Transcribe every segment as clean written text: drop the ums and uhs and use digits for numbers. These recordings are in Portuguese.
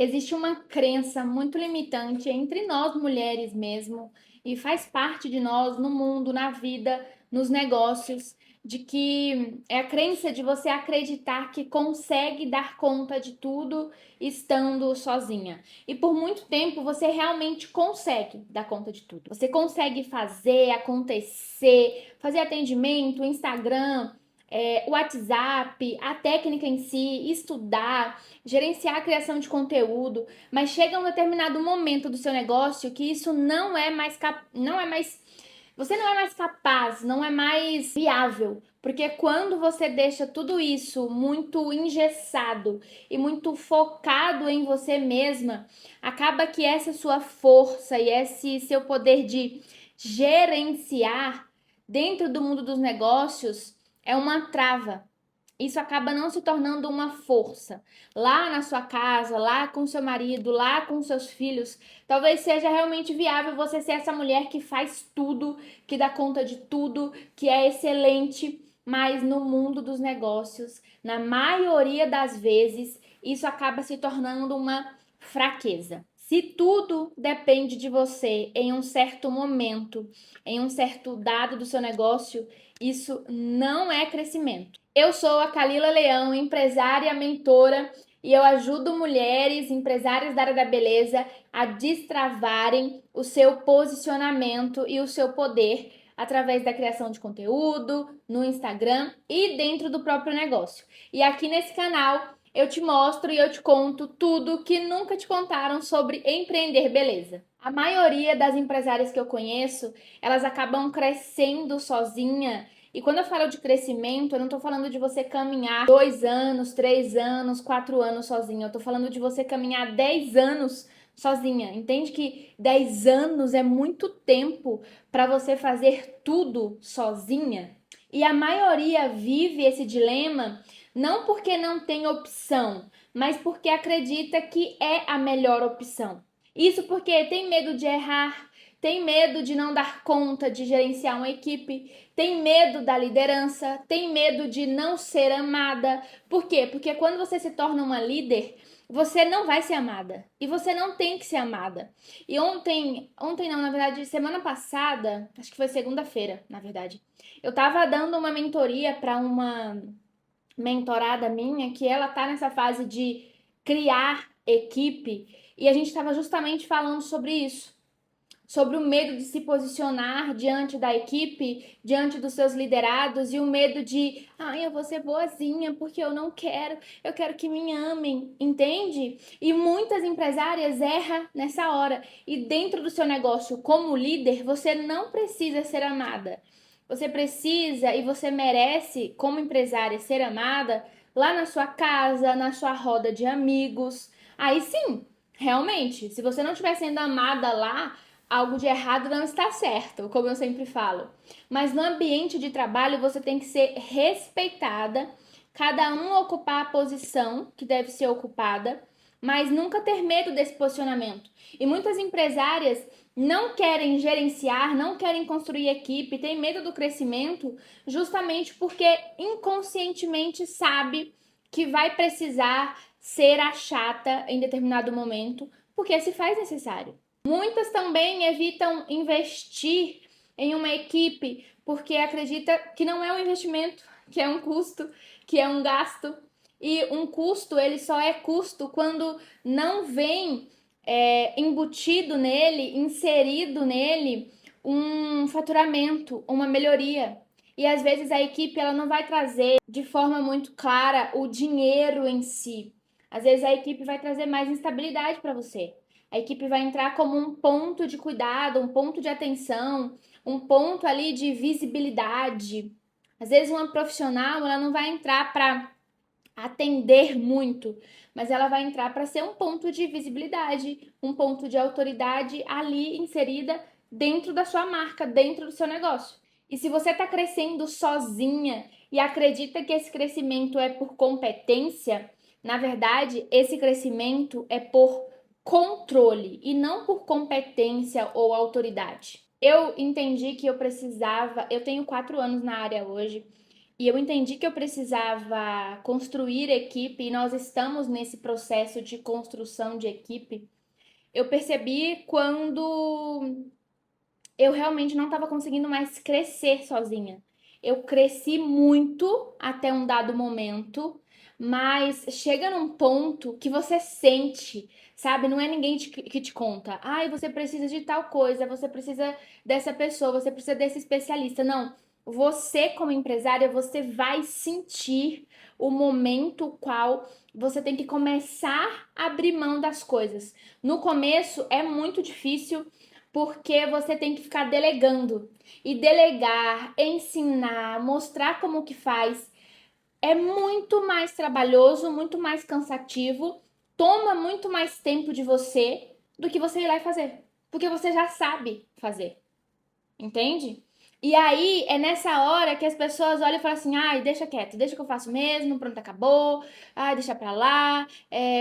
Existe uma crença muito limitante entre nós mulheres mesmo, e faz parte de nós no mundo, na vida, nos negócios, de que é a crença de você acreditar que consegue dar conta de tudo estando sozinha. E por muito tempo você realmente consegue dar conta de tudo. Você consegue fazer acontecer, fazer atendimento, Instagram, o WhatsApp, a técnica em si, estudar, gerenciar a criação de conteúdo, mas chega um determinado momento do seu negócio que isso você não é mais capaz, não é mais viável, porque quando você deixa tudo isso muito engessado e muito focado em você mesma, acaba que essa sua força e esse seu poder de gerenciar dentro do mundo dos negócios é uma trava. Isso acaba não se tornando uma força. Lá na sua casa, lá com seu marido, lá com seus filhos, talvez seja realmente viável você ser essa mulher que faz tudo, que dá conta de tudo, que é excelente, mas no mundo dos negócios, na maioria das vezes, isso acaba se tornando uma fraqueza. Se tudo depende de você em um certo momento, em um certo dado do seu negócio, isso não é crescimento. Eu sou a Kalila Leão, empresária, mentora, e eu ajudo mulheres empresárias da área da beleza a destravarem o seu posicionamento e o seu poder através da criação de conteúdo no Instagram e dentro do próprio negócio. E aqui nesse canal eu te mostro e eu te conto tudo que nunca te contaram sobre empreender beleza. A maioria das empresárias que eu conheço, elas acabam crescendo sozinha. E quando eu falo de crescimento, eu não tô falando de você caminhar 2 anos, 3 anos, 4 anos sozinha. Eu tô falando de você caminhar 10 anos sozinha. Entende que 10 anos é muito tempo para você fazer tudo sozinha? E a maioria vive esse dilema não porque não tem opção, mas porque acredita que é a melhor opção. Isso porque tem medo de errar, tem medo de não dar conta de gerenciar uma equipe, tem medo da liderança, tem medo de não ser amada. Por quê? Porque quando você se torna uma líder, você não vai ser amada. E você não tem que ser amada. E ontem não, na verdade, semana passada, acho que foi segunda-feira, na verdade, eu tava dando uma mentoria para uma mentorada minha que ela tá nessa fase de criar equipe e a gente estava justamente falando sobre isso, sobre o medo de se posicionar diante da equipe, diante dos seus liderados e o medo de, eu vou ser boazinha porque eu quero que me amem, entende? E muitas empresárias erram nessa hora. E dentro do seu negócio, como líder, você não precisa ser amada. Você precisa e você merece, como empresária, ser amada lá na sua casa, na sua roda de amigos. Aí sim, realmente, se você não estiver sendo amada lá, algo de errado não está certo, como eu sempre falo. Mas no ambiente de trabalho você tem que ser respeitada, cada um ocupar a posição que deve ser ocupada, mas nunca ter medo desse posicionamento. E muitas empresárias não querem gerenciar, não querem construir equipe, têm medo do crescimento, justamente porque inconscientemente sabe que vai precisar ser a chata em determinado momento, porque se faz necessário. Muitas também evitam investir em uma equipe porque acredita que não é um investimento, que é um custo, que é um gasto. E um custo, ele só é custo quando não vem embutido nele, inserido nele, um faturamento, uma melhoria. E às vezes a equipe ela não vai trazer de forma muito clara o dinheiro em si. Às vezes a equipe vai trazer mais instabilidade para você. A equipe vai entrar como um ponto de cuidado, um ponto de atenção, um ponto ali de visibilidade. Às vezes uma profissional, ela não vai entrar para atender muito, mas ela vai entrar para ser um ponto de visibilidade, um ponto de autoridade ali inserida dentro da sua marca, dentro do seu negócio. E se você está crescendo sozinha e acredita que esse crescimento é por competência, na verdade, esse crescimento é por controle e não por competência ou autoridade. Eu entendi que eu precisava, eu tenho 4 anos na área hoje, e eu entendi que eu precisava construir equipe, e nós estamos nesse processo de construção de equipe. Eu percebi quando eu realmente não estava conseguindo mais crescer sozinha. Eu cresci muito até um dado momento, mas chega num ponto que você sente, sabe? Não é ninguém que te conta. Ai, você precisa de tal coisa, você precisa dessa pessoa, você precisa desse especialista. Não. Você, como empresária, você vai sentir o momento qual você tem que começar a abrir mão das coisas. No começo é muito difícil porque você tem que ficar delegando. E delegar, ensinar, mostrar como que faz é muito mais trabalhoso, muito mais cansativo, toma muito mais tempo de você do que você ir lá e fazer. Porque você já sabe fazer, entende? E aí é nessa hora que as pessoas olham e falam assim: ai, deixa quieto, deixa que eu faço mesmo, pronto, acabou, ai, deixa pra lá,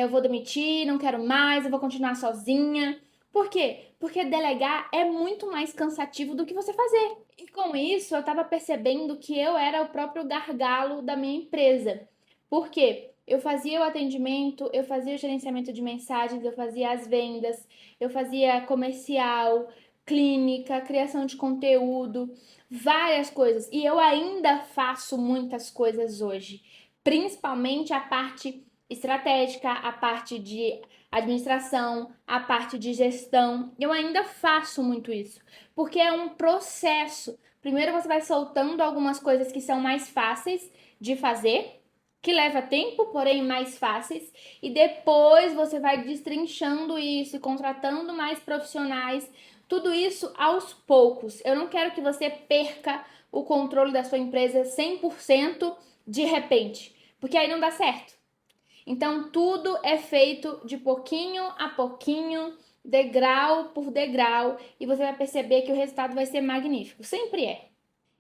eu vou demitir, não quero mais, eu vou continuar sozinha. Por quê? Porque delegar é muito mais cansativo do que você fazer. E com isso eu tava percebendo que eu era o próprio gargalo da minha empresa. Por quê? Eu fazia o atendimento, eu fazia o gerenciamento de mensagens, eu fazia as vendas, eu fazia comercial, clínica, criação de conteúdo, várias coisas. E eu ainda faço muitas coisas hoje, principalmente a parte estratégica, a parte de administração, a parte de gestão. Eu ainda faço muito isso, porque é um processo. Primeiro você vai soltando algumas coisas que são mais fáceis de fazer, que leva tempo, porém mais fáceis, e depois você vai destrinchando isso, contratando mais profissionais, tudo isso aos poucos. Eu não quero que você perca o controle da sua empresa 100% de repente, porque aí não dá certo. Então, tudo é feito de pouquinho a pouquinho, degrau por degrau, e você vai perceber que o resultado vai ser magnífico. Sempre é.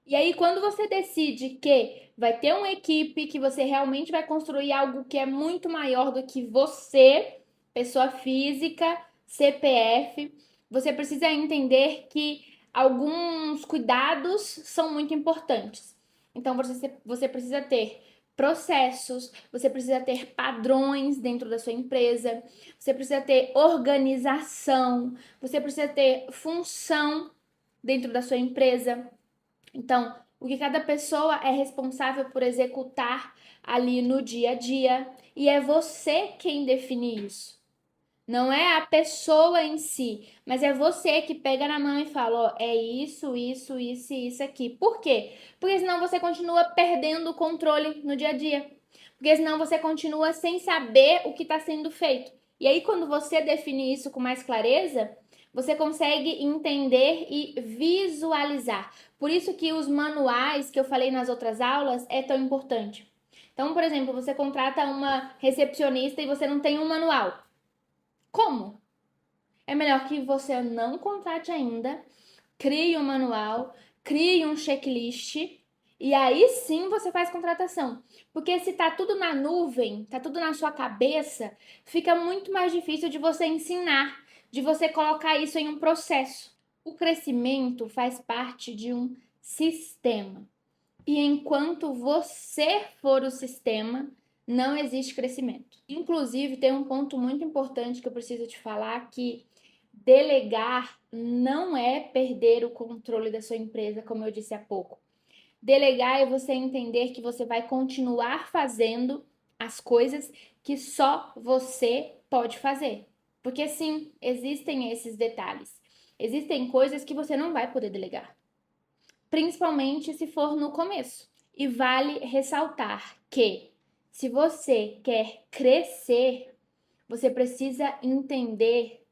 E aí, quando você decide que vai ter uma equipe, que você realmente vai construir algo que é muito maior do que você, pessoa física, CPF, você precisa entender que alguns cuidados são muito importantes. Então, você precisa ter processos, você precisa ter padrões dentro da sua empresa, você precisa ter organização, você precisa ter função dentro da sua empresa. Então, o que cada pessoa é responsável por executar ali no dia a dia, e é você quem define isso. Não é a pessoa em si, mas é você que pega na mão e fala, ó, é isso, isso, isso e isso aqui. Por quê? Porque senão você continua perdendo o controle no dia a dia. Porque senão você continua sem saber o que está sendo feito. E aí, quando você define isso com mais clareza, você consegue entender e visualizar. Por isso que os manuais que eu falei nas outras aulas é tão importante. Então, por exemplo, você contrata uma recepcionista e você não tem um manual. Como? É melhor que você não contrate ainda, crie um manual, crie um checklist e aí sim você faz contratação. Porque se tá tudo na nuvem, tá tudo na sua cabeça, fica muito mais difícil de você ensinar, de você colocar isso em um processo. O crescimento faz parte de um sistema. E enquanto você for o sistema, não existe crescimento. Inclusive, tem um ponto muito importante que eu preciso te falar, que delegar não é perder o controle da sua empresa, como eu disse há pouco. Delegar é você entender que você vai continuar fazendo as coisas que só você pode fazer. Porque sim, existem esses detalhes. Existem coisas que você não vai poder delegar, principalmente se for no começo. E vale ressaltar que se você quer crescer, você precisa entender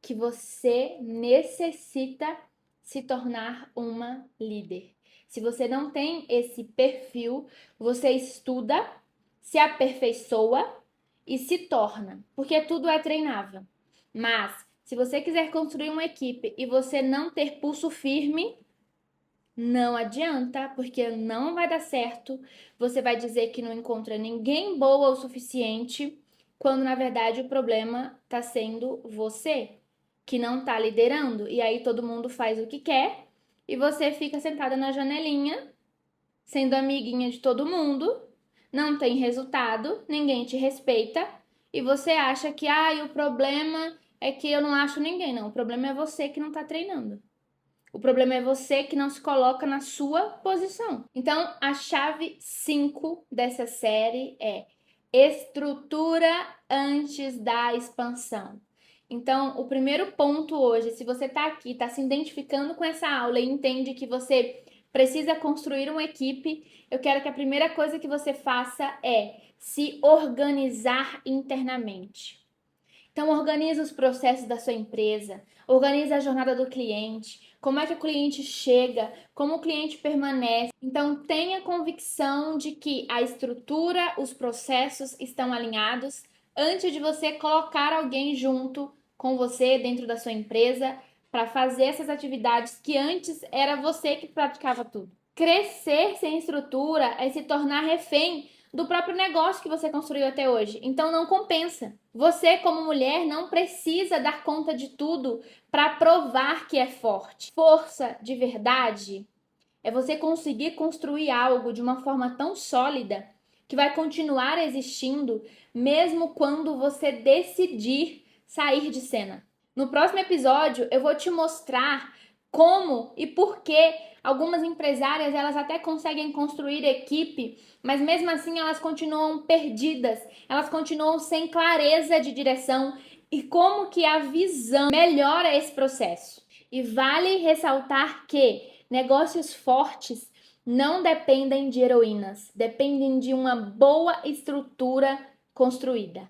que você necessita se tornar uma líder. Se você não tem esse perfil, você estuda, se aperfeiçoa e se torna, porque tudo é treinável. Mas se você quiser construir uma equipe e você não ter pulso firme, não adianta, porque não vai dar certo. Você vai dizer que não encontra ninguém boa o suficiente, quando na verdade o problema tá sendo você, que não tá liderando. E aí todo mundo faz o que quer e você fica sentada na janelinha sendo amiguinha de todo mundo, não tem resultado, ninguém te respeita e você acha que o problema é que eu não acho ninguém. Não, o problema é você que não tá treinando. O problema é você que não se coloca na sua posição. Então, a chave 5 dessa série é estrutura antes da expansão. Então, o primeiro ponto hoje, se você está aqui, está se identificando com essa aula e entende que você precisa construir uma equipe, eu quero que a primeira coisa que você faça é se organizar internamente. Então, organiza os processos da sua empresa, organiza a jornada do cliente, como é que o cliente chega, como o cliente permanece. Então, tenha convicção de que a estrutura, os processos estão alinhados antes de você colocar alguém junto com você dentro da sua empresa para fazer essas atividades que antes era você que praticava tudo. Crescer sem estrutura é se tornar refém do próprio negócio que você construiu até hoje. Então não compensa. Você, como mulher, não precisa dar conta de tudo para provar que é forte. Força de verdade é você conseguir construir algo de uma forma tão sólida que vai continuar existindo mesmo quando você decidir sair de cena. No próximo episódio, eu vou te mostrar como e por que algumas empresárias elas até conseguem construir equipe, mas mesmo assim elas continuam perdidas, elas continuam sem clareza de direção e como que a visão melhora esse processo. E vale ressaltar que negócios fortes não dependem de heroínas, dependem de uma boa estrutura construída.